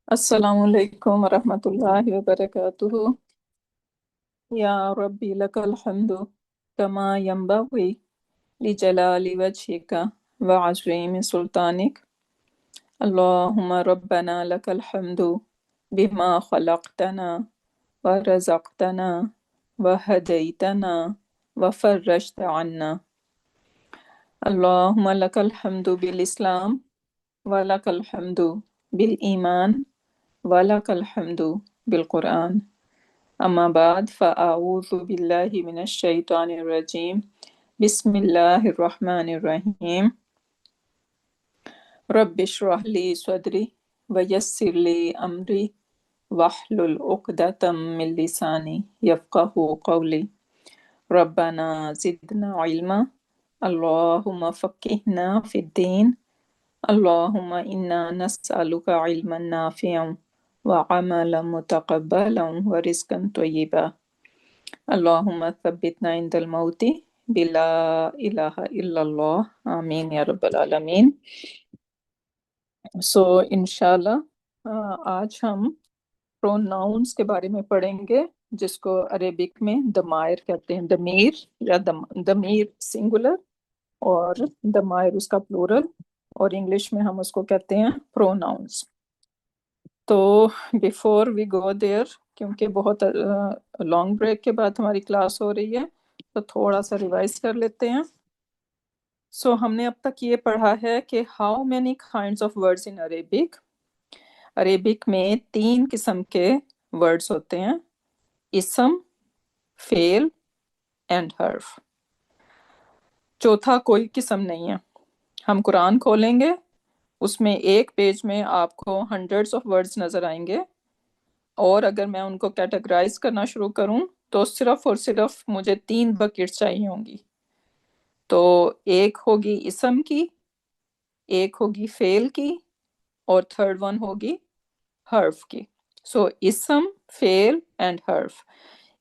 السلام علیکم ورحمۃ اللہ وبرکاتہ۔ یا ربی لک الحمد کما ینبغی لجلال وجهک وعظیم سلطانک۔ اللہم ربنا لک الحمد بما خلقتنا ورزقتنا وہدیتنا وفرجت عنا۔ اللہم لک الحمد بالاسلام ولک الحمد بالایمان ولک الحمد بالقرآن۔ اما بعد فاعوذ باللہ من الشیطان الرجیم، بسم اللہ الرحمن الرحیم۔ رب اشرح لی صدری ویسر لی امری واحلل عقدۃ من لسانی یفقہوا قولی۔ ربنا زدنا علما، اللہم فقہنا فی الدین، اللہم انا نسألک علما نافعا وعملا متقبلا ورزقا طیبا۔ اللہم ثبتنا عند الموت بلا الہ الا اللہ، آمین یا رب العالمین۔ انشاءاللہ آج ہم پروناؤنس کے بارے میں پڑھیں گے، جس کو عربک میں ضمائر کہتے ہیں، ضمیر یا ضمیر سنگولر اور ضمائر اس کا پلورل، اور انگلش میں ہم اس کو کہتے ہیں پروناؤنس۔ تو بیفور وی گو دیر، کیونکہ بہت لانگ بریک کے بعد ہماری کلاس ہو رہی ہے، تو تھوڑا سا ریوائز کر لیتے ہیں۔ ہم نے اب تک یہ پڑھا ہے کہ how many kinds of words in Arabic. Arabic میں 3 قسم کے ورڈس ہوتے ہیں: اسم، فعل اینڈ حرف۔ چوتھا کوئی قسم نہیں ہے۔ ہم قرآن کھولیں گے، اس میں ایک پیج میں آپ کو ہنڈریڈس آف ورڈز نظر آئیں گے، اور اگر میں ان کو کیٹیگرائز کرنا شروع کروں تو صرف اور صرف مجھے 3 بکیٹس چاہیے ہوں گی۔ تو ایک ہوگی اسم کی، ایک ہوگی فعل کی، اور تھرڈ ون ہوگی حرف کی۔ اسم، فعل اینڈ حرف،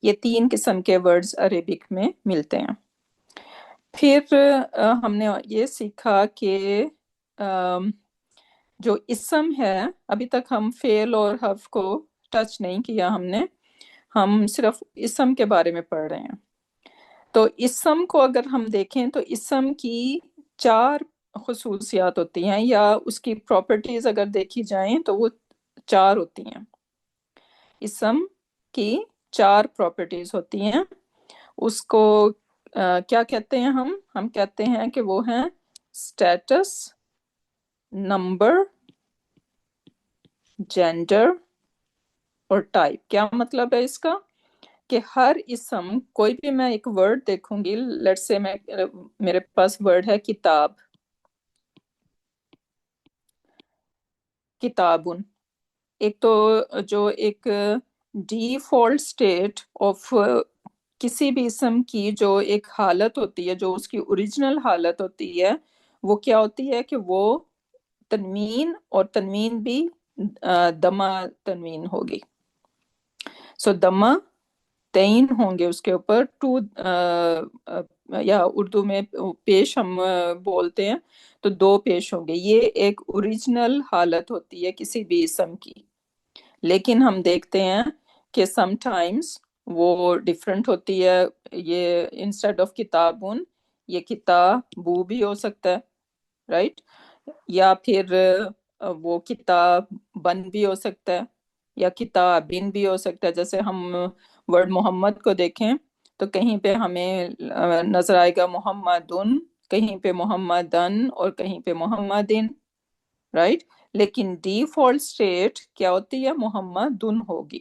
یہ 3 قسم کے ورڈز عربک میں ملتے ہیں۔ پھر ہم نے یہ سیکھا کہ جو اسم ہے، ابھی تک ہم فعل اور حرف کو ٹچ نہیں کیا ہم صرف اسم کے بارے میں پڑھ رہے ہیں۔ تو اسم کو اگر ہم دیکھیں تو اسم کی 4 خصوصیات ہوتی ہیں، یا اس کی پراپرٹیز اگر دیکھی جائیں تو وہ 4 ہوتی ہیں۔ اسم کی 4 پراپرٹیز ہوتی ہیں۔ اس کو کیا کہتے ہیں؟ ہم کہتے ہیں کہ وہ ہیں اسٹیٹس، نمبر، جینڈر اور ٹائپ۔ کیا مطلب ہے اس کا؟ کہ ہر اسم، کوئی بھی میں ایک ورڈ دیکھوں گی، لیٹ سے میرے پاس ورڈ ہے کتاب، کتابن۔ ایک تو جو ایک ڈیفالٹ اسٹیٹ آف کسی بھی اسم کی جو ایک حالت ہوتی ہے، جو اس کی اوریجنل حالت ہوتی ہے، وہ کیا ہوتی ہے کہ وہ تنوین، اور تنوین بھی دمہ تنوین ہوگی۔ دمہ تین ہوں گے اس کے اوپر، 2 یا اردو میں پیش ہم بولتے ہیں تو 2 پیش ہوں گے۔ یہ ایک اوریجنل حالت ہوتی ہے کسی بھی اسم کی، لیکن ہم دیکھتے ہیں کہ سم ٹائمز وہ ڈیفرنٹ ہوتی ہے۔ یہ انسٹیڈ آف کتابن، یہ کتابو بھی ہو سکتا ہے، رائٹ؟ یا پھر وہ کتاب بن بھی ہو سکتا ہے، یا کتابن بھی ہو سکتا ہے۔ جیسے ہم ورڈ محمد کو دیکھیں تو کہیں پہ ہمیں نظر آئے گا محمدن، کہیں پہ محمدن، اور کہیں پہ محمدن، رائٹ؟ لیکن ڈیفالٹ اسٹیٹ کیا ہوتی ہے؟ محمدن ہوگی۔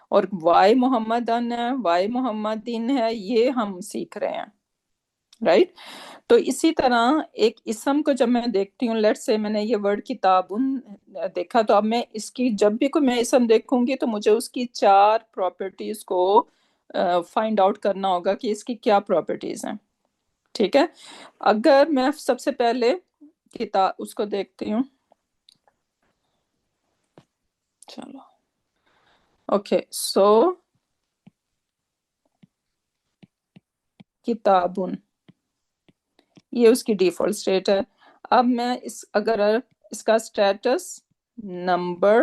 اور وائی محمدن ہے، وائی محمدن ہے، یہ ہم سیکھ رہے ہیں، رائٹ؟ تو اسی طرح ایک اسم کو جب میں دیکھتی ہوں، لیٹ سے میں نے یہ ورڈ کتابن دیکھا، تو اب میں اس کی جب بھی کوئی میں اسم دیکھوں گی تو مجھے اس کی 4 پراپرٹیز کو فائنڈ آؤٹ کرنا ہوگا کہ اس کی کیا پراپرٹیز ہیں، ٹھیک ہے؟ اگر میں سب سے پہلے کتاب اس کو دیکھتی ہوں، چلو اوکے، کتابن، یہ اس کی ڈیفالٹ اسٹیٹ ہے۔ اب میں اگر اس کا اسٹیٹس نمبر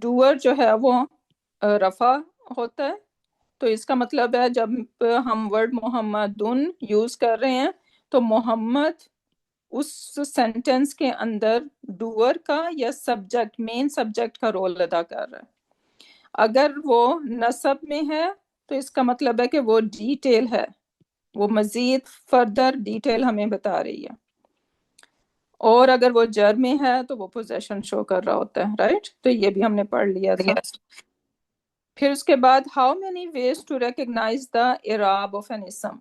ڈوور جو ہے وہ رفع ہوتا ہے، تو اس کا مطلب ہے جب ہم ورڈ محمدن یوز کر رہے ہیں تو محمد اس سینٹنس کے اندر ڈوور کا یا سبجیکٹ، مین سبجیکٹ کا رول ادا کر رہا ہے۔ اگر وہ نصب میں ہے تو اس کا مطلب ہے کہ وہ ڈیٹیل ہے، وہ مزید فردر ڈیٹیل ہمیں بتا رہی ہے، اور اگر وہ جر میں ہے تو وہ پوزیشن شو کر رہا ہوتا ہے، رائٹ؟ تو یہ بھی ہم نے پڑھ لیا تھا۔ پھر اس کے بعد how many ways to recognise the اعراب آف این اسم،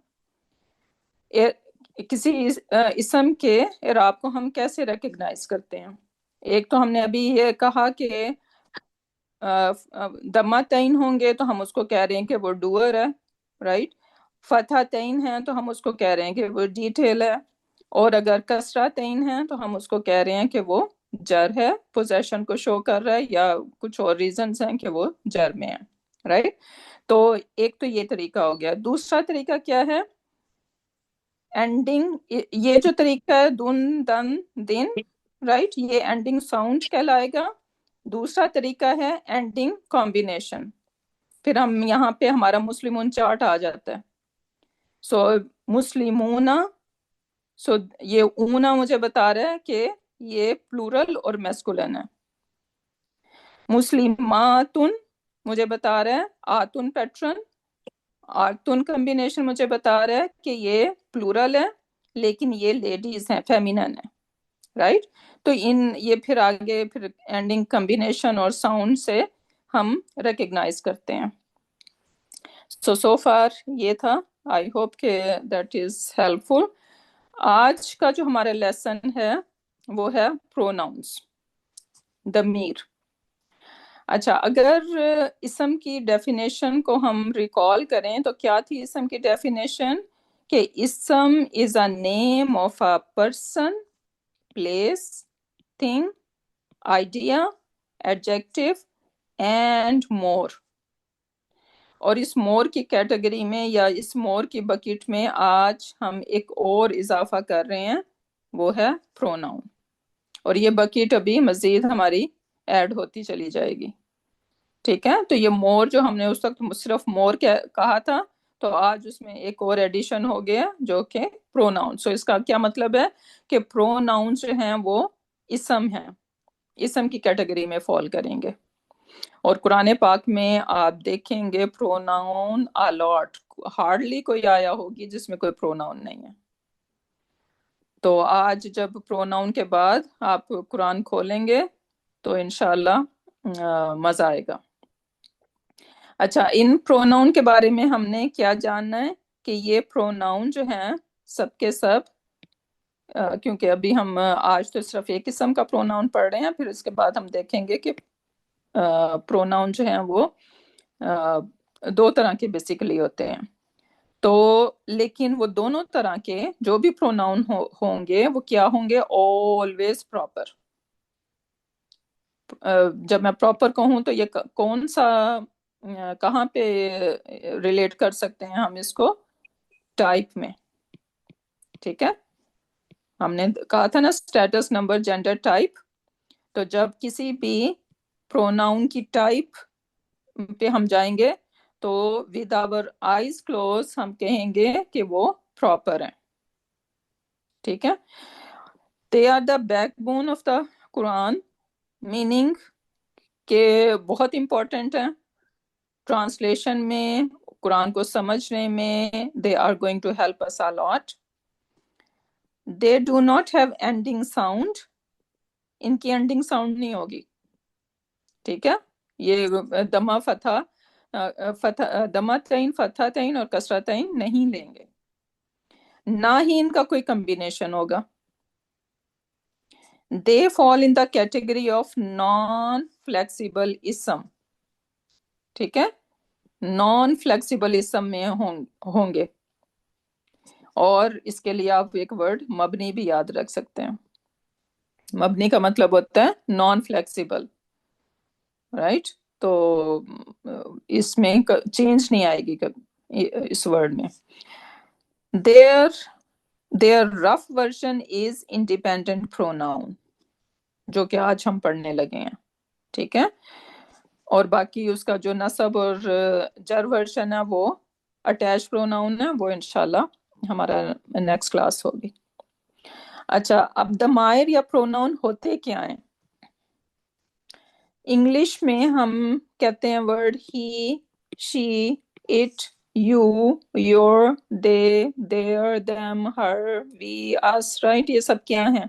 کسی اسم کے اعراب کو ہم کیسے ریکگنائز کرتے ہیں؟ ایک تو ہم نے ابھی یہ کہا کہ دمہ تعین ہوں گے تو ہم اس کو کہہ رہے ہیں کہ وہ ڈوئر ہے، رائٹ؟ فتح تعین ہے تو ہم اس کو کہہ رہے ہیں کہ وہ ڈیٹیل ہے، اور اگر کسرہ تعین ہے تو ہم اس کو کہہ رہے ہیں کہ وہ جر ہے، پوزیشن کو شو کر رہا ہے، یا کچھ اور ریزنز ہیں کہ وہ جر میں ہے، رائٹ؟ تو ایک تو یہ طریقہ ہو گیا۔ دوسرا طریقہ کیا ہے؟ اینڈنگ، یہ جو طریقہ ہے دن دن دن، رائٹ، یہ اینڈنگ ساؤنڈ کہلائے گا۔ دوسرا طریقہ ہے اینڈنگ کمبینیشن، پھر ہم یہاں پہ ہمارا مسلمون چارٹ آ جاتا ہے۔ سو مسلمون، سو یہ اونا مجھے بتا رہا ہے کہ یہ پلورل اور میسکولن ہے۔ مسلماتن مجھے بتا رہا ہے آتن پیٹرن، آتن کمبینیشن مجھے بتا رہا ہے کہ یہ پلورل ہے لیکن یہ لیڈیز ہیں، فیمینن ہے، رائٹ؟ تو یہ پھر آگے پھر اینڈنگ کمبینیشن اور ساؤنڈ سے ہم ریکگنائز کرتے ہیں۔ سو فار یہ تھا، آئی ہوپ کہ دیٹ از ہیلپ فل۔ آج کا جو ہمارا لیسن ہے وہ ہے پروناؤنس، ضمیر۔ اچھا، اگر اسم کی ڈیفینیشن کو ہم ریکال کریں تو کیا تھی اسم کی ڈیفینیشن؟ کہ اسم is a name of a person, place, thing, idea, adjective and more. اور اس مور کی کیٹیگری میں یا اس مور کی بکیٹ میں آج ہم ایک اور اضافہ کر رہے ہیں، وہ ہے پروناؤن، اور یہ بکیٹ ابھی مزید ہماری ایڈ ہوتی چلی جائے گی، ٹھیک ہے؟ تو یہ مور جو ہم نے اس وقت صرف مور کہا تھا، تو آج اس میں ایک اور ایڈیشن ہو گیا جو کہ پروناؤن۔ سو اس کا کیا مطلب ہے کہ پروناؤن جو ہیں وہ اسم ہیں، اسم کی کیٹیگری میں فال کریں گے۔ اور قرآن پاک میں آپ دیکھیں گے پروناؤن الاٹ، ہارڈلی کوئی آیا ہوگی جس میں کوئی پروناؤن نہیں ہے۔ تو آج جب پروناؤن کے بعد آپ قرآن کھولیں گے تو انشاءاللہ مزہ آئے گا۔ اچھا، ان پروناؤن کے بارے میں ہم نے کیا جاننا ہے کہ یہ پروناؤن جو ہیں سب کے سب، کیونکہ ابھی ہم آج تو صرف ایک قسم کا پروناؤن پڑھ رہے ہیں، پھر اس کے بعد ہم دیکھیں گے کہ پروناؤن جو ہیں وہ دو طرح کے بیسیکلی ہوتے ہیں۔ تو لیکن وہ دونوں طرح کے جو بھی پروناؤن ہوں گے وہ کیا ہوں گے؟ Always proper. جب میں پراپر کہوں تو یہ کون سا، کہاں پہ ریلیٹ کر سکتے ہیں ہم اس کو؟ ٹائپ میں، ٹھیک ہے؟ ہم نے کہا تھا نا اسٹیٹس، نمبر، جینڈر، ٹائپ۔ تو جب کسی بھی پروناؤن کی ٹائپ پہ ہم جائیں گے تو ود آور آئیز کلوز ہم کہیں گے کہ وہ پراپر ہیں، ٹھیک ہے؟ They are the backbone of the Quran, meaning کہ بہت امپورٹنٹ ہے ٹرانسلیشن میں، قرآن کو سمجھنے میں۔ They are going to help us a lot۔ They do not have ending sound, ان کی اینڈنگ ساؤنڈ نہیں ہوگی، ٹھیک ہے؟ یہ دمہ دمہ تعین، فتح تعین اور کسرہ تعین نہیں لیں گے، نہ ہی ان کا کوئی کمبینیشن ہوگا۔ They fall in the category of non flexible اسم، ٹھیک ہے؟ نان فلیکسیبل اسم میں ہوں گے۔ اور اس کے لیے آپ ایک ورڈ مبنی بھی یاد رکھ سکتے ہیں۔ مبنی کا مطلب ہوتا ہے نان فلیکسیبل، رائٹ؟ تو اس میں چینج نہیں آئے گی اس ورڈ میں۔ their rough version is independent pronoun، جو کہ آج ہم پڑھنے لگے ہیں، ٹھیک ہے. اور باقی اس کا جو نصب اور جر ورژن ہے وہ اٹیچ پروناؤن ہے، وہ انشاءاللہ ہمارا نیکسٹ کلاس ہوگی. اچھا، اب ضمائر یا پروناؤن ہوتے کیا ہیں؟ انگلش میں ہم کہتے ہیں word he, she, it, you, your, they, their, them, her, we, us, right. یہ سب کیا ہیں؟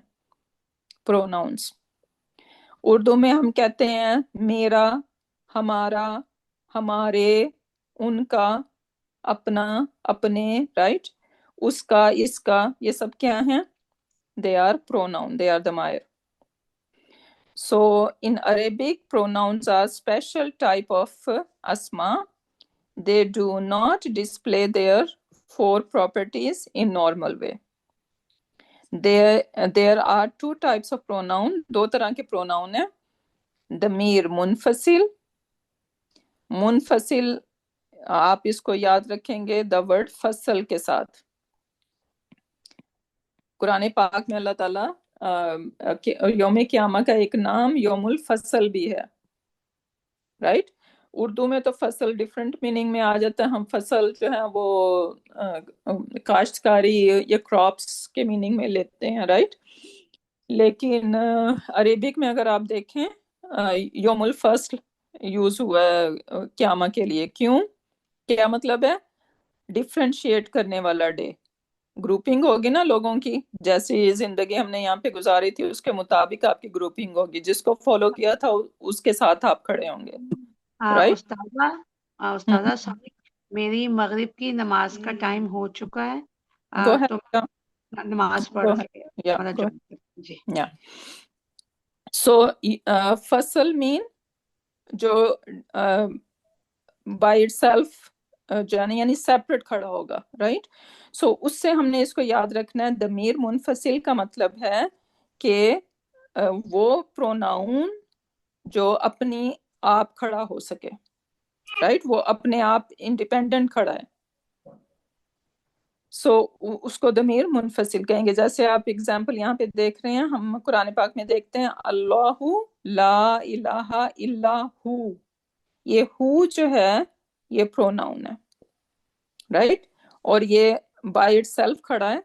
پروناؤنس. اردو میں ہم کہتے ہیں میرا، ہمارا، ہمارے، ان کا، اپنا، اپنے، رائٹ. اس کا، اس کا، یہ سب کیا ہیں؟ they are pronoun, they are ضمائر. So in Arabic, pronouns are special type of asma. They do not display their four properties in normal way. There are two types of pronoun. دو طرح کے pronoun ہیں. ضمیر منفصل. منفصل آپ اس کو یاد رکھیں گے the word فصل کے ساتھ. قرآن پاک میں اللہ تعالیٰ یوم قیامہ کا ایک نام یوم الفصل بھی ہے، رائٹ. اردو میں تو فصل ڈفرینٹ میننگ میں آ جاتا ہے. ہم فصل جو ہے وہ کاشتکاری یا کراپس کے میننگ میں لیتے ہیں، رائٹ. لیکن عربک میں اگر آپ دیکھیں یوم الفصل یوز ہوا ہے قیامہ کے لیے. کیوں؟ کیا مطلب ہے؟ ڈفرینشیٹ کرنے والا ڈے. گروپنگ ہوگی نا لوگوں کی، جیسی زندگی ہم نے یہاں پہ گزاری تھی اس کے مطابق آپ کی گروپنگ ہوگی. جس کو فالو کیا تھا اس کے ساتھ آپ کھڑے ہوں گے، رائٹ. استاذہ استاذہ سوری، میری مغرب کی نماز کا ٹائم ہو چکا ہے، گو تو ہے، نماز گو پڑھ ہے، کے یا ہمارا گو. جی. یا سو فصل مین جو بائی اٹ سیلف جو ہے نا یعنی سیپریٹ کھڑا ہوگا، رائٹ. سو اس سے ہم نے اس کو یاد رکھنا ہے. ضمیر منفصل کا مطلب ہے کہ وہ پروناؤن جو اپنی آپ کھڑا ہو سکے، رائٹ. وہ اپنے آپ انڈیپینڈنٹ کھڑا ہے. سو اس کو ضمیر منفصل کہیں گے. جیسے آپ اگزامپل یہاں پہ دیکھ رہے ہیں، ہم قرآن پاک میں دیکھتے ہیں اللہ لا الہ الا ہو. یہ ہو جو ہے یہ پروناؤن ہے، رائٹ. اور یہ بائی اٹ سیلف کھڑا ہے،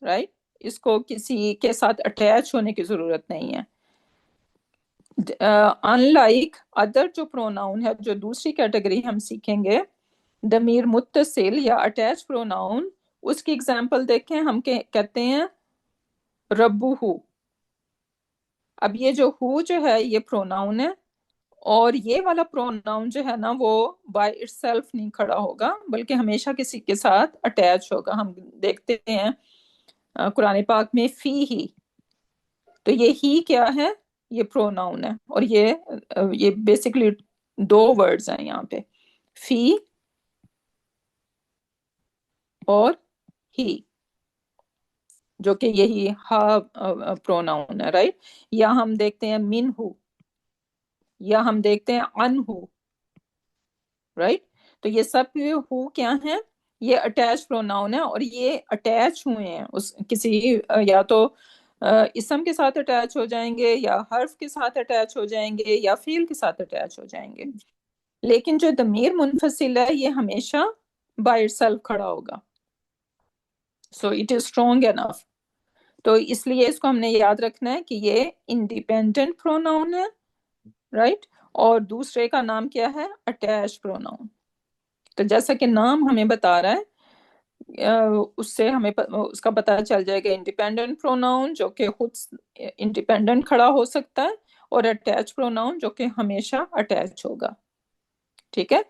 رائٹ. اس کو کسی کے ساتھ اٹیچ ہونے کی ضرورت نہیں ہے. ان لائک ادر جو پروناؤن ہے، جو دوسری کیٹیگری ہم سیکھیں گے، ضمیر متصل یا اٹیچ پروناؤن. اس کی اگزامپل دیکھیں، ہم کہتے ہیں ربو ہو. اب یہ جو ہو جو ہے یہ پروناؤن ہے، اور یہ والا پروناؤن جو ہے نا وہ بائی اٹ سیلف نہیں کھڑا ہوگا بلکہ ہمیشہ کسی کے ساتھ اٹیچ ہوگا. ہم دیکھتے ہیں قرآن پاک میں فی ہی، تو یہ ہی کیا ہے؟ یہ پروناؤن ہے. اور یہ بیسکلی دو ورڈز ہیں یہاں پہ، فی اور ہی، جو کہ یہی ہا پروناؤن ہے، رائٹ. یا ہم دیکھتے ہیں من ہو، یا ہم دیکھتے ہیں ان ہو، رائٹ. تو یہ سب ہو کیا ہیں؟ یہ اٹیچ پروناؤن ہے، اور یہ اٹیچ ہوئے ہیں اس کسی یا تو اسم کے ساتھ اٹیچ ہو جائیں گے، یا حرف کے ساتھ اٹیچ ہو جائیں گے، یا فعل کے ساتھ اٹیچ ہو جائیں گے. لیکن جو ضمیر منفصل ہے یہ ہمیشہ بائی سیلف کھڑا ہوگا. So it is strong enough. تو اس لیے اس کو ہم نے یاد رکھنا ہے کہ یہ انڈیپینڈنٹ پروناؤن ہے، رائٹ. اور دوسرے کا نام کیا ہے؟ Attach pronoun. تو جیسا کہ نام ہمیں بتا رہا ہے اس سے ہمیں اس کا پتہ چل جائے گا انڈیپینڈنٹ پروناؤن جو کہ خود انڈیپینڈنٹ کھڑا ہو سکتا ہے، اور اٹیچ پروناؤن جو کہ ہمیشہ اٹیچ ہوگا. ٹھیک ہے.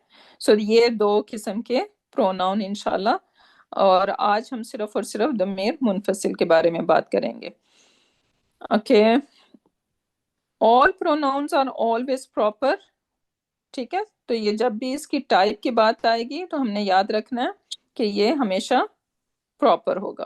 سو یہ دو قسم کے پروناؤن انشاءاللہ. اور آج ہم صرف اور صرف ضمیر منفصل کے بارے میں بات کریں گے. Okay. all pronouns are always proper. ٹھیک ہے. تو یہ جب بھی اس کی ٹائپ کی بات آئے گی تو ہم نے یاد رکھنا ہے کہ یہ ہمیشہ پراپر ہوگا.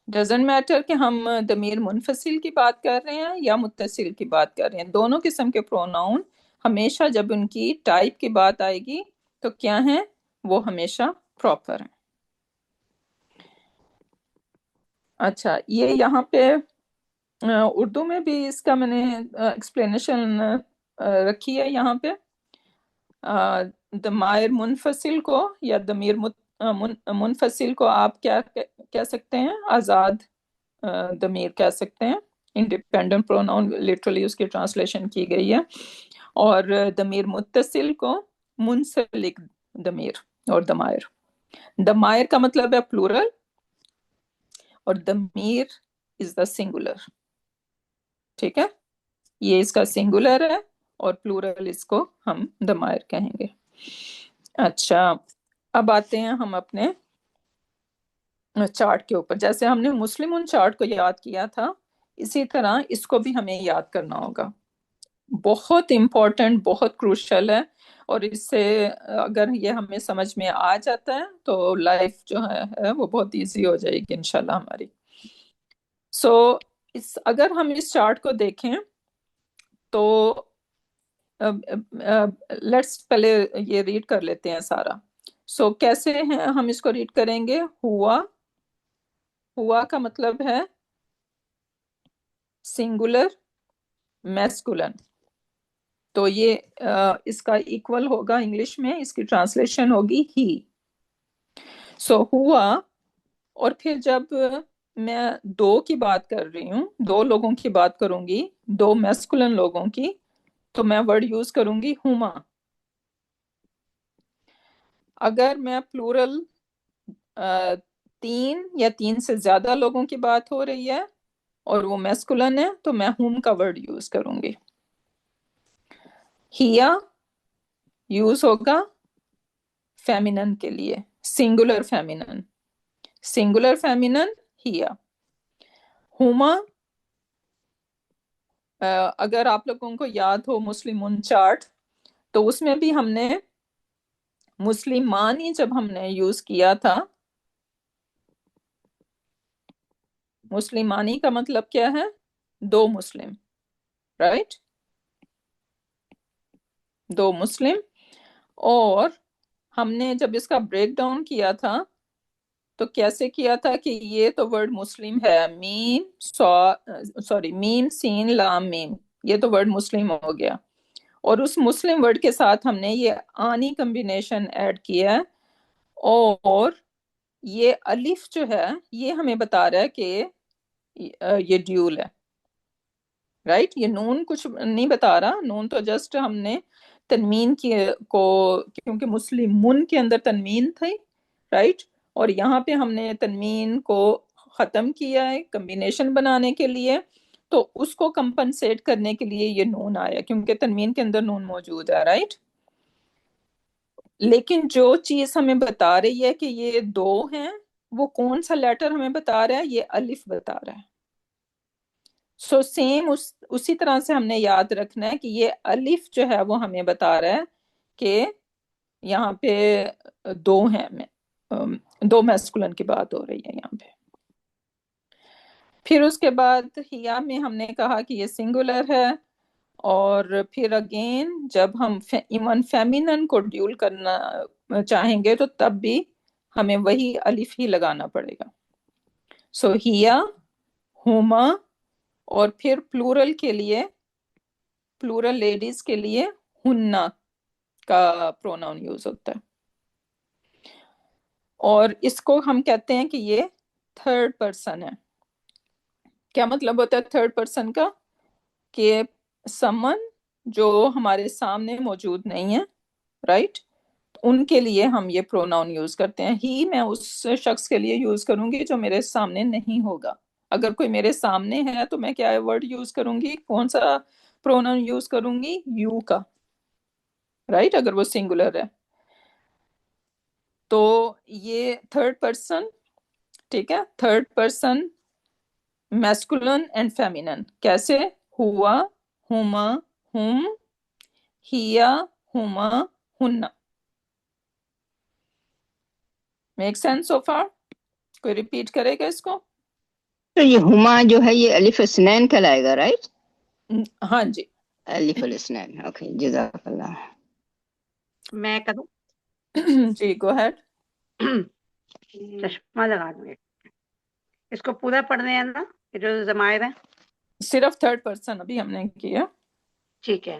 ڈزنٹ میٹر کہ ہم ضمیر منفصل کی بات کر رہے ہیں یا متصل کی بات کر رہے ہیں، دونوں قسم کے پروناؤن ہمیشہ جب ان کی ٹائپ کی بات آئے گی تو کیا ہیں؟ وہ ہمیشہ پراپر ہیں. اچھا، یہ یہاں پہ اردو میں بھی اس کا میں نے ایکسپلینیشن رکھی ہے یہاں پہ. ضمائر منفصل کو یا ضمیر منفصل کو آپ کیا کہہ سکتے ہیں؟ آزاد ضمیر کہہ سکتے ہیں. انڈیپینڈنٹ پروناؤن لٹرلی اس کی ٹرانسلیشن کی گئی ہے. اور ضمیر متصل کو منسلک ضمیر اور ضمائر. ضمائر کا مطلب ہے پلورل اور ضمیر از دا سنگولر. ٹھیک ہے، یہ اس کا سنگولر ہے اور پلورل اس کو ہم ضمائر کہیں گے. اچھا، اب آتے ہیں ہم اپنے چارٹ کے اوپر. جیسے ہم نے مسلم ان چارٹ کو یاد کیا تھا، اسی طرح اس کو بھی ہمیں یاد کرنا ہوگا. بہت امپورٹنٹ، بہت کروشل ہے. اور اس سے اگر یہ ہمیں سمجھ میں آ جاتا ہے تو لائف جو ہے وہ بہت ایزی ہو جائے گی انشاءاللہ ہماری. سو اگر ہم اس چارٹ کو دیکھیں تو لیٹس پہلے یہ ریڈ کر لیتے ہیں سارا. سو کیسے ہیں ہم اس کو ریڈ کریں گے؟ ہوا، ہوا کا مطلب ہے سنگولر میسکولن. تو یہ اس کا ایکول ہوگا انگلش میں، اس کی ٹرانسلیشن ہوگی ہی. سو ہوا. اور پھر جب میں دو کی بات کر رہی ہوں، دو لوگوں کی بات کروں گی، دو میسکولن لوگوں کی، تو میں ورڈ یوز کروں گی ہما. اگر میں پلورل تین یا تین سے زیادہ لوگوں کی بات ہو رہی ہے اور وہ میسکولن ہے تو میں ہوم کا ورڈ یوز کروں گی. ہیا یوز ہوگا فیمینن کے لیے، سنگولر فیمینن، سنگولر فیمینن ہیا. ہوما، اگر آپ لوگوں کو یاد ہو مسلمون چارٹ، تو اس میں بھی ہم نے مسلمانی جب ہم نے یوز کیا تھا، مسلمانی کا مطلب کیا ہے؟ دو مسلم، رائٹ؟ دو مسلم. اور ہم نے جب اس کا بریک ڈاؤن کیا تھا تو کیسے کیا تھا کہ یہ تو ورڈ مسلم ہے، میم سوری میم سین لام میم، یہ تو ورڈ مسلم ہو گیا. اور اس مسلم ورڈ کے ساتھ ہم نے یہ آنی کمبینیشن ایڈ کیا ہے. اور یہ الف جو ہے یہ ہمیں بتا رہا ہے کہ یہ ڈیول ہے، رائٹ؟ یہ نون کچھ نہیں بتا رہا. نون تو جسٹ ہم نے تنوین کی کو، کیونکہ مسلمون کے اندر تنوین تھی، رائٹ؟ اور یہاں پہ ہم نے تنوین کو ختم کیا ہے کمبینیشن بنانے کے لیے، تو اس کو کمپنسیٹ کرنے کے لیے یہ نون آیا، کیونکہ تنوین کے اندر نون موجود ہے، رائٹ؟ لیکن جو چیز ہمیں بتا رہی ہے کہ یہ دو ہیں، وہ کون سا لیٹر ہمیں بتا رہا ہے؟ یہ الف بتا رہا ہے. سو سیم اسی طرح سے ہم نے یاد رکھنا ہے کہ یہ الف جو ہے وہ ہمیں بتا رہا ہے کہ یہاں پہ دو ہیں، دو میسکولن کی بات ہو رہی ہے یہاں پہ. پھر اس کے بعد ہیا میں ہم نے کہا کہ یہ سنگولر ہے. اور پھر اگین جب ہم ایون فیمینن کو ڈیول کرنا چاہیں گے تو تب بھی ہمیں وہی الف ہی لگانا پڑے گا. سو ہیا، ہوما، اور پھر پلورل کے لیے، پلورل لیڈیز کے لیے ہننا کا پروناؤن یوز ہوتا ہے. اور اس کو ہم کہتے ہیں کہ یہ تھرڈ پرسن ہے. کیا مطلب ہوتا ہے تھرڈ پرسن کا؟ کہ سمن جو ہمارے سامنے موجود نہیں ہے، رائٹ؟ ان کے لیے ہم یہ پروناؤن یوز کرتے ہیں. ہی میں اس شخص کے لیے یوز کروں گی جو میرے سامنے نہیں ہوگا. اگر کوئی میرے سامنے ہے تو میں کیا ورڈ یوز کروں گی؟ کون سا پروناؤن یوز کروں گی؟ یو کا، رائٹ؟ اگر وہ سنگولر ہے تو یہ تھرڈ پرسن، ٹھیک ہے؟ Third person masculine and feminine. کیسے؟ ہوا، ہوما، ہم، ہیا، ہوما، ہننا. Make sense so far? کوئی ریپیٹ کرے گا اس کو؟ تو یہ ہما جو ہے یہ الف اسنین کہلائے گا، رائٹ؟ ہاں جی. الف الاسنین، اوکے، جزاک اللہ. میں کروں؟ جی گو ہیڈ. چشمہ لگا دوں. اس کو پورا پڑھنے ہیں نا، یہ جو ضمائر ہیں؟ صرف تھرڈ پرسن ابھی ہم نے کیا. ٹھیک ہے.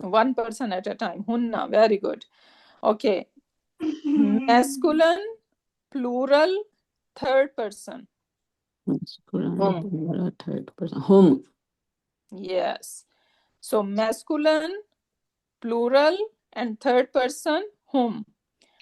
One person at a time. Hunna. Very good. Okay. Masculine plural third person. masculine third person hum Yes. So masculine plural and third person whom.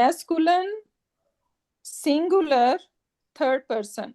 masculine singular third person.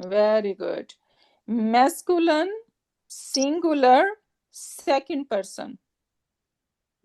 Very good. Masculine singular second person.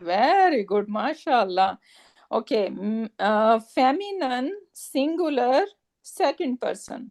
Very good, mashallah. Okay, feminine singular second person.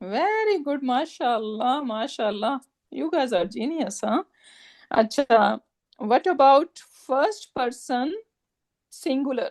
Very good, mashallah, mashallah. You guys are genius, huh? Acha, what about first person singular?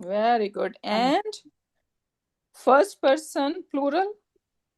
Very good. And first person plural?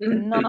Nahnu.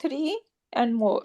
3 and more,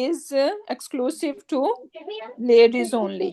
is exclusive to ladies only.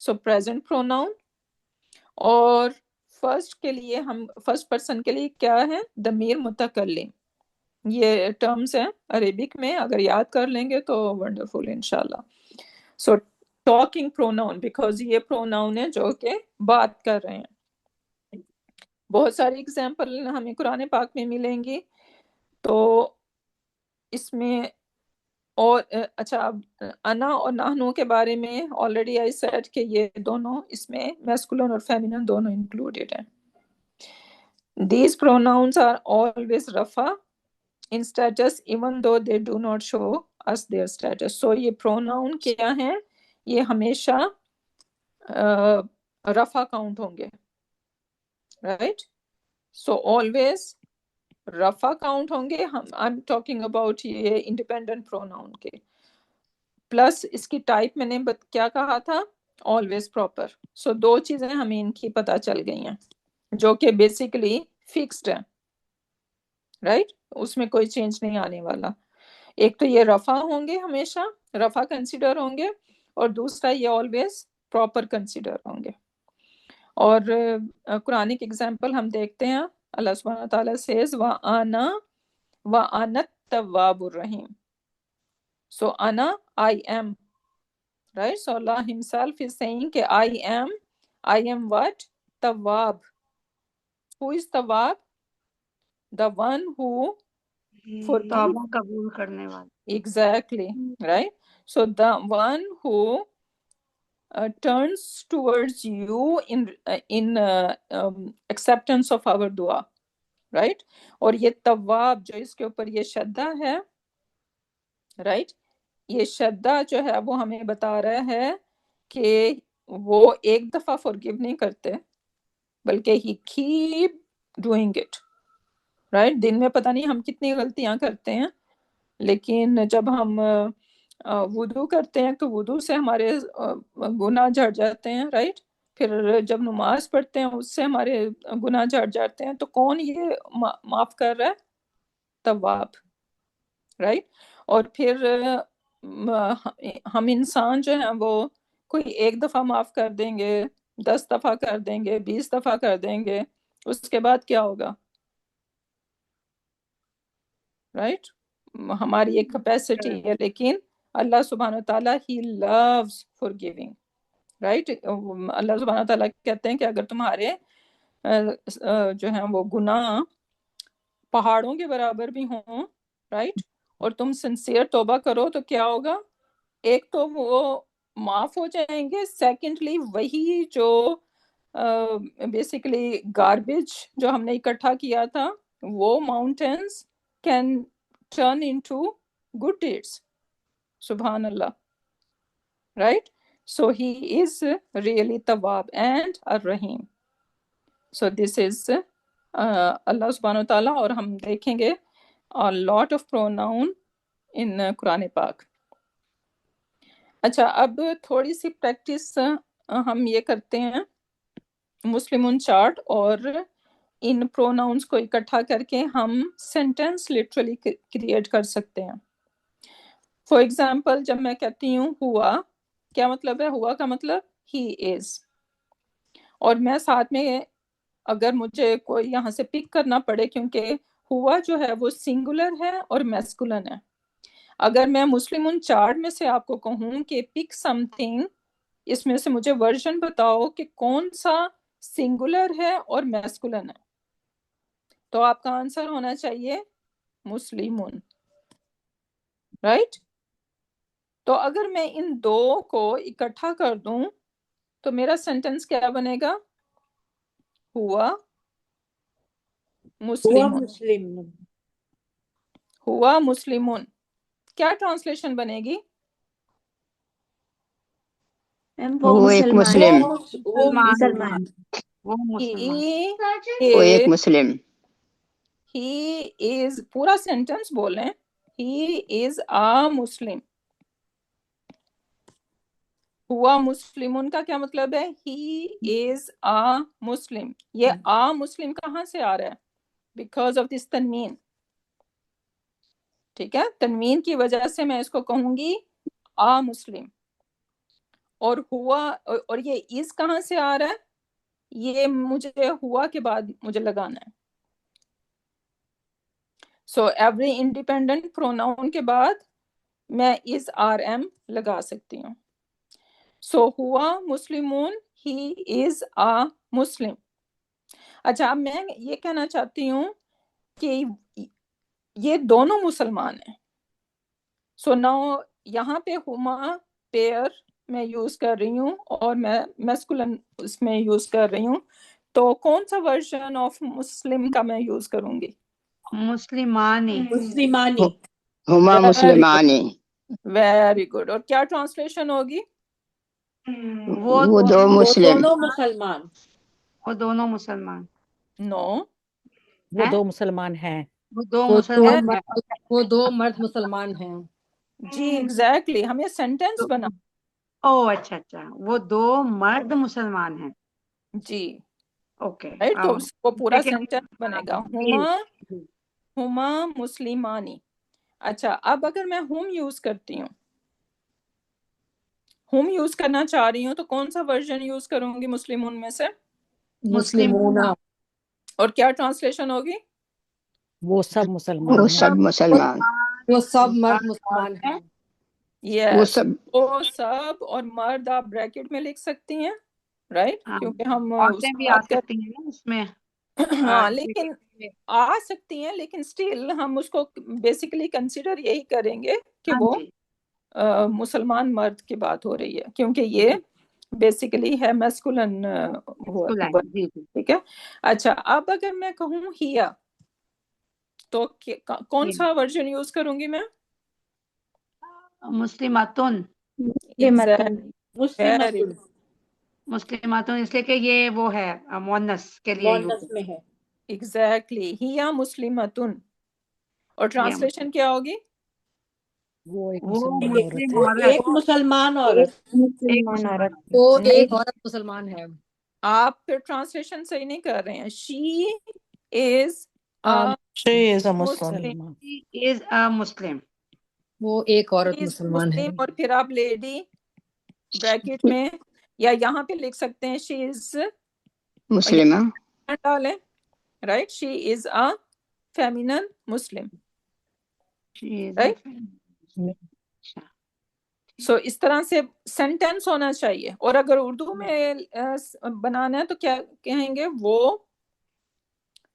So present pronoun. اور first کے لیے ہم first person کے لیے کیا ہے؟ ضمیر متکلم. یہ ٹرمز ہیں عربک میں، اگر یاد کر لیں گے تو ونڈرفل انشاءاللہ. سو ٹاکنگ پروناؤن، بیکاز یہ پروناؤن ہے جو کہ بات کر رہے ہیں. بہت ساری اگزامپل ہمیں قرآن پاک میں ملیں گی. تو اس میں اور اچھا، اب انا اور نحنو کے بارے میں آلریڈی آئی سیڈ کہ یہ دونوں اس میں میسکولن اور فیمینن دونوں انکلوڈیڈ ہیں. These pronouns are always rafa in status even though they do not show us their status. So یہ pronoun کیا ہیں؟ یہ ہمیشہ رفع کاؤنٹ ہوں گے. رائٹ؟ سو آلویز رفع کاؤنٹ ہوں گے. I'm talking about یہ انڈیپینڈنٹ پروناؤن کے. پلس اس کی ٹائپ میں نے کیا کہا تھا؟ Always proper. سو دو چیزیں ہمیں ان کی پتہ چل گئی ہیں جو کہ بیسیکلی فکسڈ ہے. رائٹ؟ اس میں کوئی چینج نہیں آنے والا. ایک تو یہ رفع ہوں گے، ہمیشہ رفع کنسیڈر ہوں گے، اور دوسرا یہ آلویز پراپر کنسیڈر ہوں گے. اور قرآنک ایگزامپل ہم دیکھتے ہیں. اللہ سبحانہ تعالیٰ says وَأَنَا التَّوَّابُ الرَّحِيمُ. So ana, I am. Right? So Allah himself is saying کہ I am what? Tawwab. Who is Tawwab? The one who forgives. توبہ قبول کرنے والا. Exactly. Right? So the one who turns towards you in acceptance of our dua. Right? اور یہ تواب جو اس کے اوپر یہ شدہ ہے، right? یہ شدہ جو ہے وہ ہمیں بتا رہا ہے کہ وہ ایک دفعہ forgive نہیں کرتے بلکہ he keep doing it. right? دن میں پتہ نہیں ہم کتنی غلطیاں کرتے ہیں، لیکن جب ہم وضو کرتے ہیں تو وضو سے ہمارے گناہ جھڑ جاتے ہیں. رائٹ؟ پھر جب نماز پڑھتے ہیں اس سے ہمارے گناہ جھڑ جاتے ہیں. تو کون یہ معاف کر رہا ہے؟ تواب. رائٹ؟ اور پھر ہم انسان جو ہیں وہ کوئی ایک دفعہ معاف کر دیں گے، 10 دفعہ کر دیں گے، 20 دفعہ کر دیں گے، اس کے بعد کیا ہوگا؟ رائٹ؟ ہماری ایک کیپیسٹی ہے، لیکن اللہ سبحانہ وتعالیٰ ہی loves forgiving. رائٹ؟ اللہ سبحانہ وتعالیٰ کہتے ہیں کہ اگر تمہارے جو ہیں وہ گناہ پہاڑوں کے برابر بھی ہوں، رائٹ، اور تم سنسیئر توبہ کرو تو کیا ہوگا؟ ایک تو وہ معاف ہو جائیں گے، سیکنڈلی وہی جو بیسیکلی گاربیج جو ہم نے اکٹھا کیا تھا وہ mountains can turn into good deeds. سبحان اللہ. Right? So he is really تواب اینڈ الرحیم. سو دس از اللہ سبحانہ وتعالیٰ. اور ہم دیکھیں گے a lot of pronoun in قرآن پاک. اچھا، اب تھوڑی سی پریکٹس ہم یہ کرتے ہیں مسلمون چارٹ، اور ان پروناؤنس کو اکٹھا کر کے ہم سینٹینس لٹرلی کریٹ کر سکتے ہیں. فار ایگزامپل جب میں کہتی ہوں ہوا، کیا مطلب ہے ہوا کا؟ مطلب ہی از. اور میں ساتھ میں اگر مجھے کوئی یہاں سے پک کرنا پڑے، کیونکہ ہوا جو ہے وہ سنگولر ہے اور میسکولن ہے. اگر میں مسلمون چارٹ میں سے آپ کو کہوں کہ پک سم تھنگ، اس میں سے مجھے ورژن بتاؤ کہ کون سا سنگولر ہے اور میسکولن ہے، تو آپ کا آنسر ہونا چاہیے مسلمون. رائٹ؟ تو اگر میں ان دو کو اکٹھا کر دوں تو میرا سینٹنس کیا بنے گا؟ ہوا مسلمون. ہوا مسلمون. کیا ٹرانسلیشن بنے گی؟ وہ ایک مسلم، وہ مسلمان. وہ مسلمان. وہ ایک مسلم. He is، پورا سینٹنس بولیں، he is a Muslim. ہوا مسلمون کا کیا مطلب ہے؟ he is a Muslim. یہ a مسلم کہاں سے آ رہا ہے؟ because of this تنوین. ٹھیک ہے، تنوین کی وجہ سے میں اس کو کہوں گی a مسلم. اور ہوا اور یہ از کہاں سے آ رہا ہے؟ یہ مجھے ہوا کے بعد مجھے لگانا ہے. سو ایوری انڈیپینڈنٹ پروناؤن کے بعد میں از آر ایم لگا سکتی ہوں. سو ہوا مسلمون، ہی از آ مسلم. اچھا اب میں یہ کہنا چاہتی ہوں کہ یہ دونوں مسلمان ہیں. سو ناؤ یہاں پہ ہما پیئر میں یوز کر رہی ہوں اور میں میسکولن اس میں یوز کر رہی ہوں. تو کون سا ورژن آف مسلم کا میں یوز کروں گی؟ مسلمانی. مسلمانی. ہما مسلمانی. Very good. اور کیا ٹرانسلیشن ہوگی؟ وہ دو وہ مسلم. دونوں مسلمان. وہ دونوں مسلمان. نو، وہ ہیں؟ دو مسلمان ہیں. وہ دو وہ دو مسلمان ہیں. وہ دو مرد مسلمان ہیں. جی ایگزیکٹلی، ہمیں سینٹینس بنا. او اچھا اچھا، وہ دو مرد مسلمان ہیں. جی اوکے. رائٹ، تو اس کو پورا لیکن سینٹینس بنے گا. جی، ہما جی. ہما مسلمانی. اچھا اب اگر میں ہم یوز کرتی ہوں، ہم یوز کرنا چاہ رہی ہوں تو کون سا ورژن یوز کروں گی مسلمون میں سے؟ مسلمون. اور کیا ٹرانسلیشن ہوگی؟ وہ سب مسلمان وہ ہیں. سب مسلمان. وہ سب مرد مسلمان ہیں. وہ یس، سب وہ سب اور مرد آپ بریکٹ میں لکھ سکتی ہیں، رائٹ، ہاں، کیونکہ ہم اس عورتیں کی بھی آ بات کر. سکتی ہیں نا اس میں. ہاں لیکن آ سکتی ہیں، لیکن اسٹل ہم اس کو بیسیکلی کنسیڈر یہی کریں گے کہ ہاں وہ جی. مسلمان مرد کی بات ہو رہی ہے، کیونکہ یہ بیسیکلی ہے میسکولن. جی جی. ٹھیک ہے. اچھا اب اگر میں کہوں ہیا تو کون سا ورژن یوز کروں گی میں؟ مسلماتن. Very مسلماتن اس لیے کہ یہ وہ ہے مؤنث کے لیے یوز مونس میں ہے. ایگزیکٹلی، ہیا مسلمتن. اور ٹرانسلیشن کیا ہوگی؟ وہ ایک وہ مسلمان عورت مسلم ہے. عورت. ایک مسلمان عورت. ایک مسلمان. وہ نہیں، ایک عورت مسلمان ہے. آپ پھر ٹرانسلیشن صحیح نہیں کر رہے ہیں. شی از She is a Muslim. مسلم. مسلمان. He is a Muslim. وہ ایک عورت مسلمان ہے. مسلم اور پھر آپ لیڈی بریکٹ میں یا یہاں پہ لکھ سکتے ہیں شی از مسلمہ. ڈالیں، right. She is a feminine Muslim, She is a right. اچھا. سو اس طرح سے سینٹینس ہونا چاہیے. اور اگر اردو میں بنانا ہے تو کیا کہیں گے؟ وہ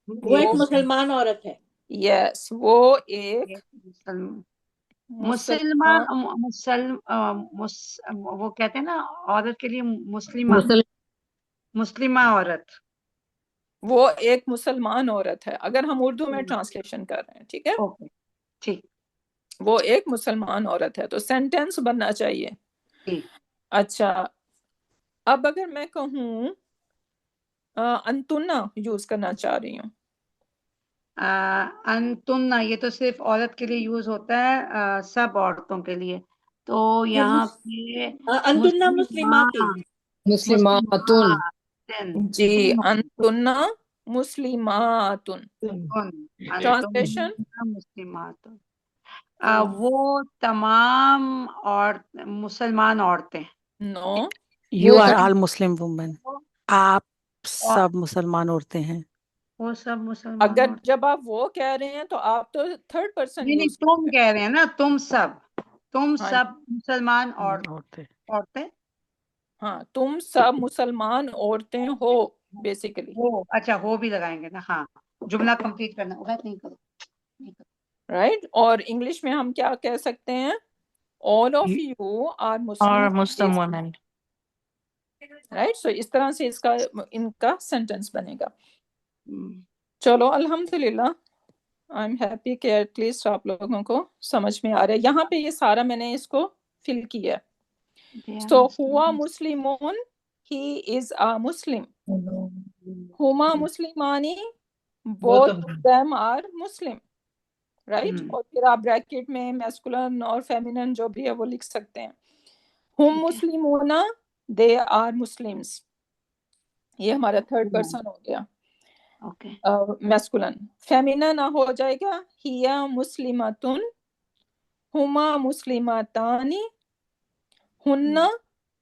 وہ ایک مسلمان عورت ہے. یس، وہ ایک مسلمان. وہ کہتے ہیں نا عورت کے لیے مسلمہ. مسلمہ عورت. وہ ایک مسلمان عورت ہے اگر ہم اردو میں ٹرانسلیشن کر رہے ہیں. ٹھیک ہے، اوکے ٹھیک. وہ ایک مسلمان عورت ہے، تو سینٹینس بننا چاہیے. ٹھیک. اچھا اب اگر میں کہوں انتنا یوز کرنا چاہ رہی ہوں. انتن یہ تو صرف عورت کے لیے یوز ہوتا ہے، سب عورتوں کے لیے. تو یہاں پہ انتنا مسلماتی. مسلماتن. جی انتنا مسلماتن. ٹرانسلیشن مسلمات. وہ تمام مسلمان عورتیں. No, you are all Muslim women. آپ سب مسلمان عورتیں ہیں. وہ سب مسلمان اگر عورتیں. جب آپ وہ کہہ رہے ہیں تو آپ تو تھرڈ پرسن نہیں یوز تم کہہ رہے ہیں نا، تم ہاں سب مسلمان عورتیں. عورتیں. ہاں، تم سب مسلمان عورتیں ہو بیسیکلی، وہ اچھا ہو بھی لگائیں گے نا. ہاں جملہ کمپلیٹ کرنا ہوگا. نہیں کرو. رائٹ. اور انگلش میں ہم کیا کہہ سکتے ہیں؟ All of you are Or Muslim, Muslim women. Right. So اس طرح سے ان کا سینٹینس بنے گا. چلو الحمدللہ، آئی ایم ہیپی کہ ایٹ لیسٹ آپ لوگوں کو سمجھ میں آ رہا ہے. یہاں پہ یہ سارا میں نے اس کو فل کیا. سو ہوا مسلمون، ہی از اے مسلم. ہما مسلمانی، both of them are Muslim, right. اور پھر آپ بریکٹ میں میسکولن اور فیمینن جو بھی ہے وہ لکھ سکتے ہیں. ہم مسلمون، they are Muslims. یہ ہمارا تھرڈ پرسن ہو گیا میسکولن. فیمینن ہو جائے گا ہیا مسلمتن، ہما مسلمتانی، ہن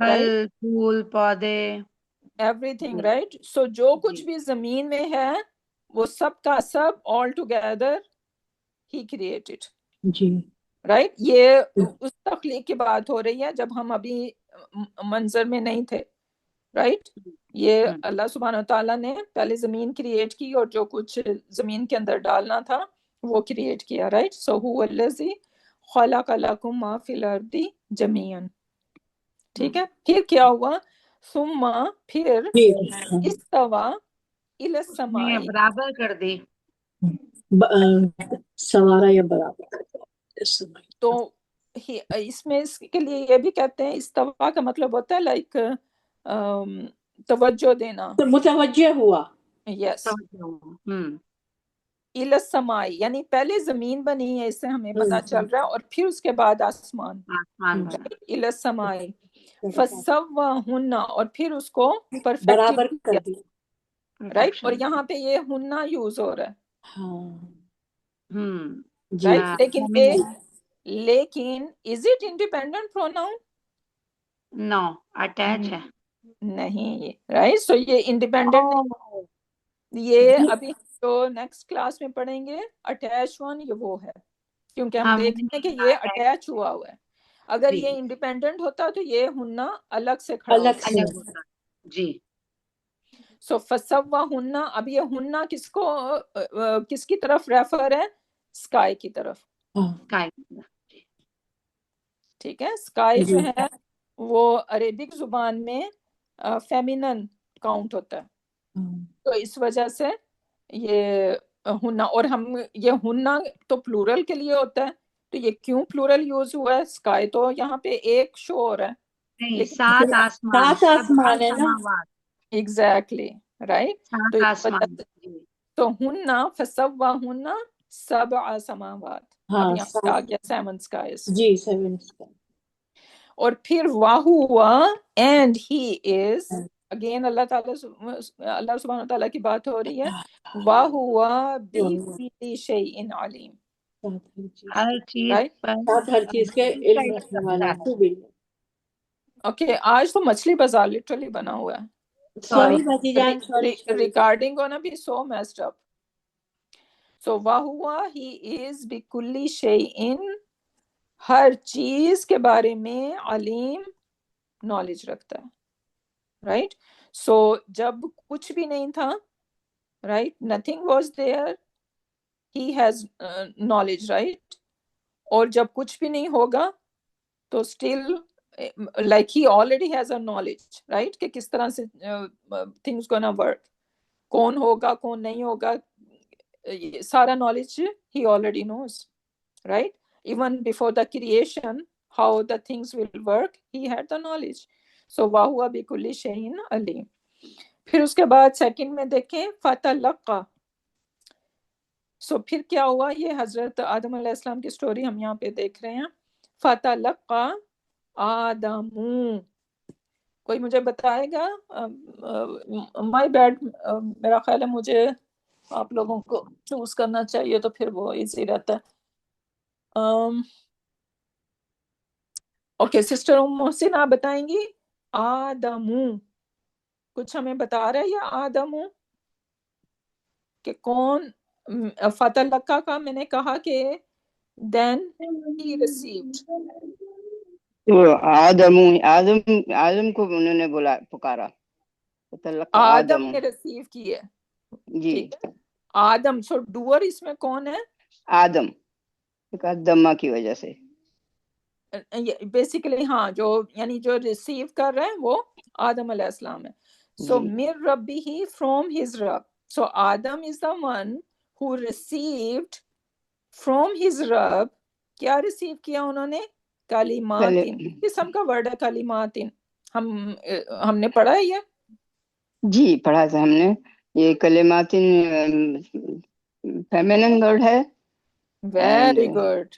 right? پھل پھول پودے. Everything, right? So جو کچھ بھی زمین میں ہے وہ سب کا سب all together he created. جی رائٹ. یہ اس تخلیق کی بات ہو رہی ہے جب ہم ابھی منظر میں نہیں تھے. رائٹ. یہ اللہ سبحانہ وتعالیٰ نے پہلے زمین کریٹ کی اور جو کچھ زمین کے اندر ڈالنا تھا وہ کریٹ کیا. رائٹ. سو هو الذی خلق لکم ما فی الارض جمیعا. ٹھیک ہے. پھر کیا ہوا؟ ثم پھر استوا الی السماء. نے برابر کر دی. سوارا یا برابر. تو اس میں اس کے لیے یہ بھی کہتے ہیں استوا کا مطلب ہوتا ہے لائک توجہ دینا. متوجہ ہوا. یس. الی السماء یعنی پہلے زمین بنی ہے اس سے ہمیں پتہ چل رہا ہے اور پھر اس کے بعد آسمان. الی السماء فسواہن اور پھر اس کو برابر پرفیکٹ کر کیا. دی. رائٹ. اور یہاں پہ یہ ہننا یوز ہو رہا ہے. جی رائٹ. لیکن is it independent pronoun? No attach ہے. نہیں. رائٹ. سو یہ انڈیپینڈنٹ یہ ابھی جو نیکسٹ کلاس میں پڑھیں گے اٹیچ ون یہ وہ ہے کیونکہ ہم دیکھ رہے ہیں کہ یہ اٹیچ ہوا ہوا ہے. اگر یہ انڈیپینڈنٹ ہوتا تو یہ ہننا الگ سے کھڑا ہوتا. جی. سو فسواہن اب یہ ہننا کس کو کس کی طرف ریفر ہے؟ اسکائی کی طرف. ٹھیک ہے. اسکائی جو ہے وہ عربک زبان میں فیمینن کاؤنٹ ہوتا ہے. تو اس وجہ سے یہ ہننا اور ہم یہ ہننا تو پلورل کے لیے ہوتا ہے تو یہ کیوں پلورل یوز ہوا ہے؟ اسکائی تو یہاں پہ ایک شو ہو رہا ہے لیکن سات آسمان ہے نا. ایگزیکٹلی. رائٹ. تو اس وجہ سے تو ہننا فسواہن سبع سماوات. اب یہاں پہ آ گیا 7 skies. جی 7 اور پھر واہوا اینڈ ہی از اگین اللہ تعالیٰ اللہ سبحانہ وتعالیٰ کی بات ہو رہی ہے. واہوا بکل شیء علیم. ہر چیز رائٹ. پر ہر چیز کے علم رکھنے والا ہے. اوکے. آج تو مچھلی بازار لٹرلی بنا ہوا ہے. سوری بھاجی جان. Recording gonna be so messed up. So واہوا ہی از بکل شیء ہر چیز کے بارے میں علیم نالج رکھتا ہے. رائٹ. سو جب کچھ بھی نہیں تھا right nothing was there he has knowledge. Right. اور جب کچھ بھی نہیں ہوگا تو still like he already has a knowledge. Right. کہ کس طرح سے things gonna work. کون ہوگا کون نہیں ہوگا سارا knowledge he already knows. Right. Even before the creation how the things will work he had the knowledge. So وَهُوَ بِكُلِّ شَيْءٍ عَلِيمٌ. پھر اس کے بعد سیکنڈ میں دیکھیں فَتَلَقَّى. سو پھر کیا ہوا؟ یہ حضرت آدم علیہ السلام کی سٹوری ہم یہاں پہ دیکھ رہے ہیں. فَتَلَقَّى آدَمُ. کوئی مجھے بتائے گا؟ مائی بیڈ میرا خیال ہے مجھے آپ لوگوں کو چوز کرنا چاہیے تو پھر وہ ایزی رہتا ہے. اوکے سسٹر ام محسن آپ بتائیں گی آدمو کچھ ہمیں بتا رہا ہے یا آدمو کہ کون؟ فتلقا کا میں نے کہا کہ then he received. تو آدم کو انہوں نے پکارا. آدم نے ریسیو کی ہے. جی آدم. سو ڈوور اس میں کون ہے؟ آدم. دما کی وجہ سے بیسیکلی ہاں جو یعنی جو ریسیو کر رہے ہیں وہ آدم علیہ السلام ہے. سو من ربہ فرام ہز رب. So Adam is the one who received from his رب. کیا ریسیو کیا انہوں نے؟ کلماتن. قسم کا ورڈ ہے کلماتن. ہم نے پڑھا ہے یہ. جی پڑھا تھا ہم نے. یہ کلماتن فیمینن ورڈ ہے. Very good.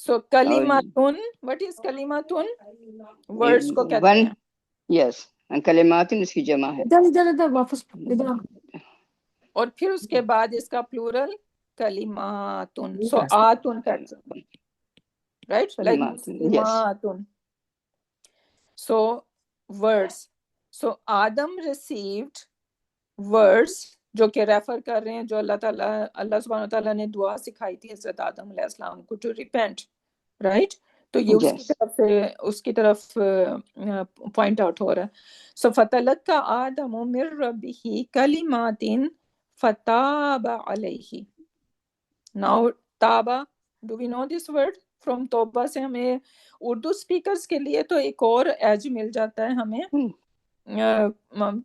سو کلماتن. وٹ از کلماتن؟ ورڈز کو کہتے ہیں. یس کلماتن اس کی جمع ہے. واپس. اور پھر اس کے بعد اس کا پلورل کلماتن. سو آتن رائٹ لائک کلماتن. So words. So Adam received words جو کہ ریفر کر رہے ہیں جو اللہ سبحانہ تعالیٰ نے دعا سکھائی تھی حضرت آدم علیہ السلام کو ٹو ریپینٹ، رائٹ؟ تو یہ اس کی Yes. طرف سے اس کی طرف پوائنٹ آؤٹ ہو رہا ہے. سو فتلقى آدم من ربه کلمات فتاب علیہ. ناؤ تابا، do we know this word? From توبہ سے ہمیں اردو اسپیکرز کے لیے تو ایک اور ایج مل جاتا ہے ہمیں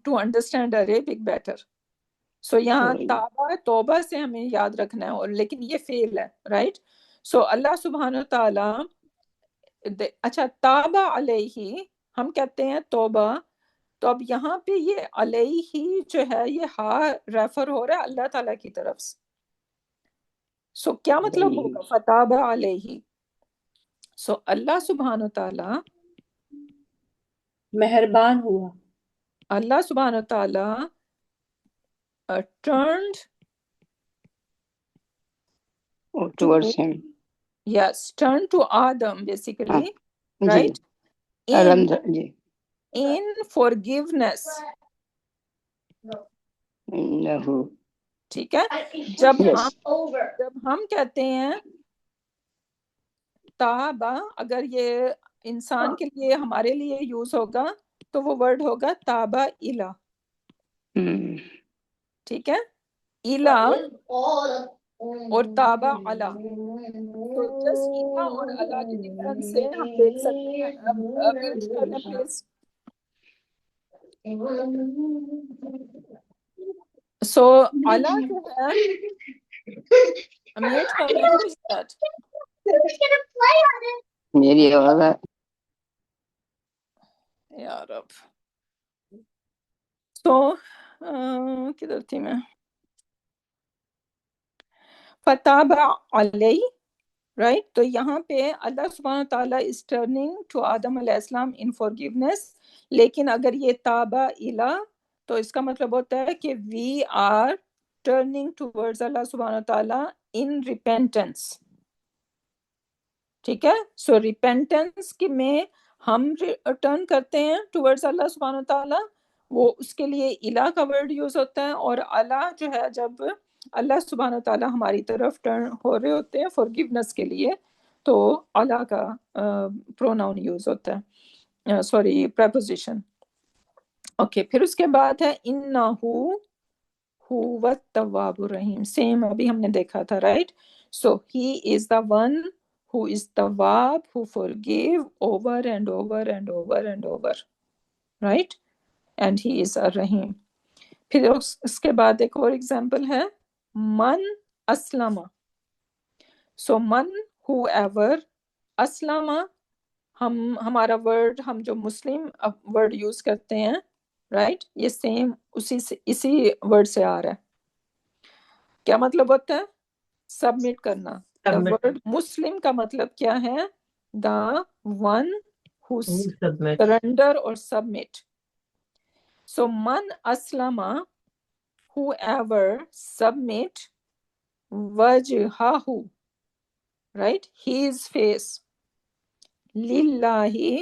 ٹو انڈرسٹینڈ عربک بیٹر. سو یہاں تابہ توبہ سے ہمیں یاد رکھنا ہے، اور لیکن یہ فعل ہے، رائٹ؟ سو اللہ سبحانہ تعالیٰ، اچھا تابہ علیہ ہم کہتے ہیں توبہ، تو اب یہاں پہ یہ علیہ جو ہے یہ ہا ریفر ہو رہا ہے اللہ تعالیٰ کی طرف سے. سو کیا مطلب ہوگا فتاب علیہ؟ سو اللہ سبحانہ تعالیٰ، مہربان ہوا. اللہ سبحانہ تعالیٰ turned Towards him. yes, turned to Adam basically, G right? G In forgiveness. انہو ٹھیک ہے، جب Yes. ہم کہتے ہیں تابا، اگر یہ انسان کے لیے ہمارے لیے یوز ہوگا تو وہ ورڈ ہوگا تابا الہ. ٹھیک ہے، الہ اور تابا علی. تو جسٹ الہ اور اللہ کے ڈفرنس سے ہم دیکھ سکتے ہیں. اب میوٹ کر لیں پلیز. سو اللہ جو ہے، میوٹ کر لیں. Who is that? میری آواز ہے. یا رب. تو کدھر تھی میں؟ فتاب علیہ، رائٹ؟ تو یہاں پہ اللہ سبحانہ تعالیٰ is turning to آدم علیہ السلام in forgiveness. لیکن اگر یہ تابا الہ تو اس کا مطلب ہوتا ہے کہ we are turning towards اللہ سبحانہ تعالیٰ in repentance. ٹھیک ہے، سو ریپینٹنس میں ہم ریٹرن کرتے ہیں ٹورڈز اللہ سبحانہ تعالیٰ، وہ اس کے لیے الہ کا ورڈ یوز ہوتا ہے. اور اللہ جو ہے، جب اللہ سبحانہ تعالیٰ ہماری طرف ٹرن ہو رہے ہوتے ہیں فورگیونیس کے لیے تو اللہ کا پروناؤن یوز ہوتا ہے، سوری پریپوزیشن. اوکے، پھر اس کے بعد ہے انہو هو التواب الرحیم. سیم ابھی ہم نے دیکھا تھا، right? So he is the one who is Tawwab, who forgive over and over and over and over, right? And he is Ar-Rahim. پھر اس کے بعد ایک اور ایگزامپل ہے من اسلم. سو من whoever، اسلم ہمارا ورڈ، ہم جو مسلم ورڈ یوز کرتے ہیں، رائٹ؟ یہ سیم اسی ورڈ سے آ رہا ہے. کیا مطلب ہوتا ہے؟ سبمٹ کرنا. The word Muslim کا مطلب کیا ہے؟ The one who surrender or submit. So man aslama, whoever submit wajhahu, right? His face, lillahi,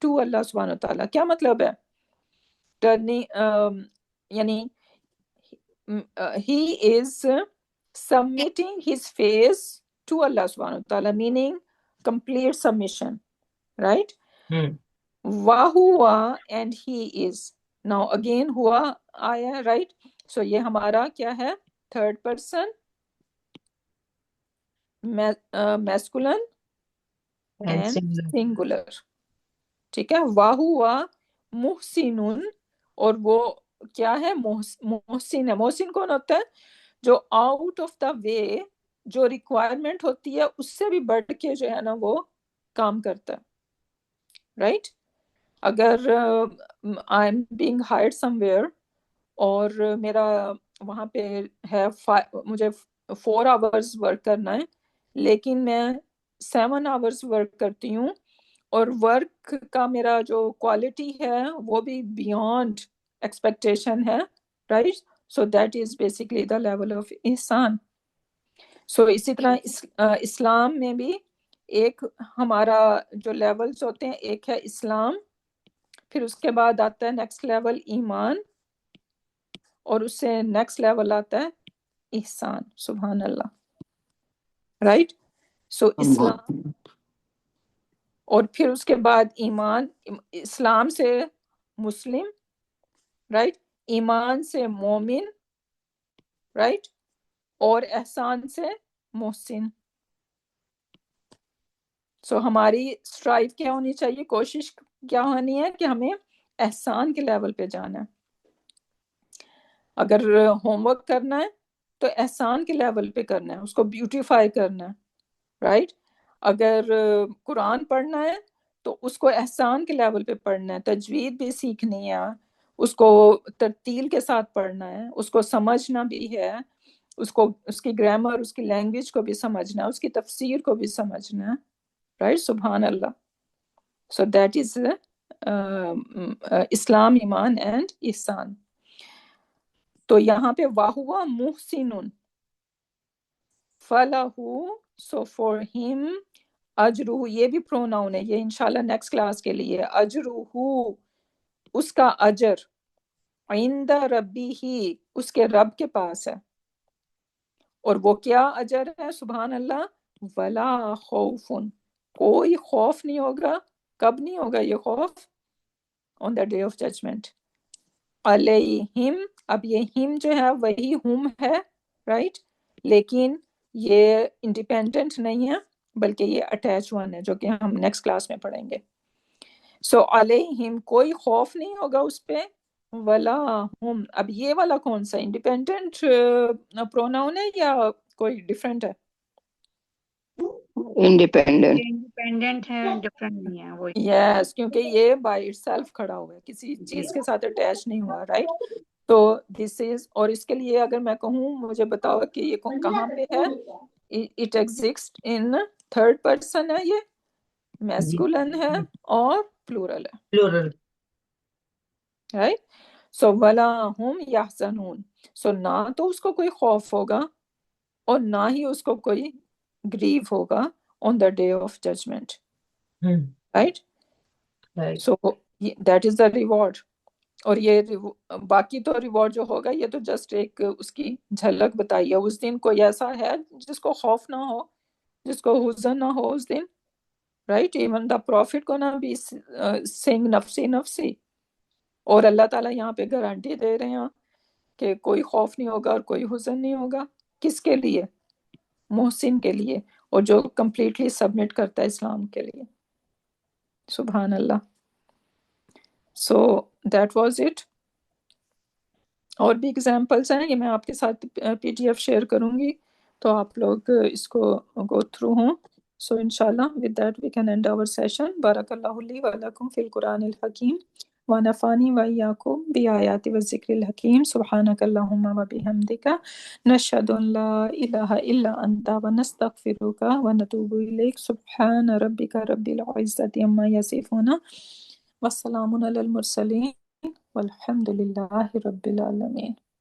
to Allah subhanahu wa ta'ala. کیا مطلب ہے؟ Turning یعنی he is submitting his face to Allah subhanahu wa ta'ala, meaning complete submission, right? Wa huwa, and he is. Now again huwa آیا، right? So یہ ہمارا کیا ہے؟ third person masculine and singular. ٹھیک ہے، wa huwa muhsinun، اور وہ کیا ہے؟ محسن ہے. محسن کون ہوتا ہے؟ جو آؤٹ آف دا وے، جو ریکوائرمنٹ ہوتی ہے اس سے بھی بڑھ کے جو ہے نا وہ کام کرتا ہے، رائٹ؟ اگر I am being hired some where اور میرا وہاں پہ ہے مجھے 4 hours ورک کرنا ہے، لیکن میں 7 hours ورک کرتی ہوں، اور ورک کا میرا جو کوالٹی ہے وہ بھی بیونڈ ایکسپیکٹیشن ہے، right? So that is basically the level of ihsan. So اسی طرح اسلام میں بھی ایک ہمارا جو لیولز ہوتے ہیں، ایک ہے اسلام، پھر اس کے بعد آتا ہے نیکسٹ لیول ایمان، اور اس سے نیکسٹ لیول آتا ہے احسان. سبحان اللہ، رائٹ. سو اسلام، اور پھر اس کے بعد ایمان، اسلام سے مسلم، رائٹ، ایمان سے مومن، رائٹ، اور احسان سے محسن. سو ہماری اسٹرائیو کیا ہونی چاہیے، کوشش کیا ہونی ہے کہ ہمیں احسان کے لیول پہ جانا ہے. اگر ہوم ورک کرنا ہے تو احسان کے لیول پہ کرنا ہے، اس کو بیوٹیفائی کرنا ہے، رائٹ. اگر قرآن پڑھنا ہے تو اس کو احسان کے لیول پہ پڑھنا ہے، تجوید بھی سیکھنی ہے، اس کو ترتیل کے ساتھ پڑھنا ہے، اس کو سمجھنا بھی ہے، اس کو اس کی گرامر، اس کی لینگویج کو بھی سمجھنا ہے، اس کی تفسیر کو بھی سمجھنا ہے، رائٹ. سبحان اللہ. سو دیٹ از اسلام، ایمان اینڈ احسان. تو یہاں پہ واہوا محسن فَلَهُ، سو فار ہم اجرہ، یہ بھی پروناؤن ہے، یہ انشاءاللہ نیکسٹ کلاس کے لیے. اجرہ، اس کا اجر، عند ربی ہی، اس کے رب کے پاس ہے. اور وہ کیا اجر ہے؟ سبحان اللہ. ولا خوف، کوئی خوف نہیں ہوگا. کب نہیں ہوگا یہ خوف؟ on the day of judgment. علیہم، اب یہ ہم جو ہے وہی ہم ہے، رائٹ، لیکن یہ انڈیپینڈنٹ نہیں ہے بلکہ یہ اٹیچ ون ہے، جو کہ ہم نیکسٹ کلاس میں پڑھیں گے. سو علیہم، کوئی خوف نہیں ہوگا اس پہ. ولا ہم، اب یہ والا کون سا انڈیپینڈنٹ پروناؤن ہے یا کوئی ڈفرینٹ ہے؟ انڈیپینڈنٹ. انڈیپینڈنٹ ہے، ڈفرینٹ نہیں ہے وہی. یس، کیونکہ یہ بائی اٹ سیلف کھڑا ہوا ہے، کسی چیز کے ساتھ اٹیچ نہیں ہوا، رائٹ. تو دس از، اور اس کے لیے اگر میں کہوں، مجھے بتاؤ کہ یہ کہاں پہ ہے. It exist in third person ہے، یہ میسکولن ہے اور پلورل ہے، پلورل. رائٹ. سو ولا ہم یحزنون، سو نہ تو اس کو کوئی خوف ہوگا اور نہ ہی اس کو کوئی گریو ہوگا on the day of judgment, right. So that is the reward. اور یہ باقی تو ریوارڈ جو ہوگا یہ تو جسٹ ایک اس کی جھلک بتائی ہے. اس دن کوئی ایسا ہے جس کو خوف نہ ہو، جس کو حزن نہ ہو اس دن، رائٹ. ایون دا پروفٹ کو نہ بھی سنگ نفسی نفسی، اور اللہ تعالیٰ یہاں پہ گارنٹی دے رہے ہیں کہ کوئی خوف نہیں ہوگا اور کوئی حزن نہیں ہوگا. کس کے لیے؟ محسن کے لیے، اور جو کمپلیٹلی سبمٹ کرتا ہے اسلام کے لیے. سبحان اللہ. So that was it. اور بھی ایگزامپلس ہیں، یہ میں آپ کے ساتھ پی ڈی ایف شیئر کروں گی تو آپ لوگ اس کو گو تھرو ہوں. سو انشاءاللہ with that we can end our session. بارک اللہ لی و لکم فی القرآن الحکیم ونفعنی وإیاکم بآیات والذکر الحکیم. سبحانک اللہم وبحمدک، نشہد ان لا الہ الا انت ونستغفرک ونتوب الیک. سبحان ربک رب العزۃ عما یصفون وسلام علی المرسلین والحمد للہ رب العالمین.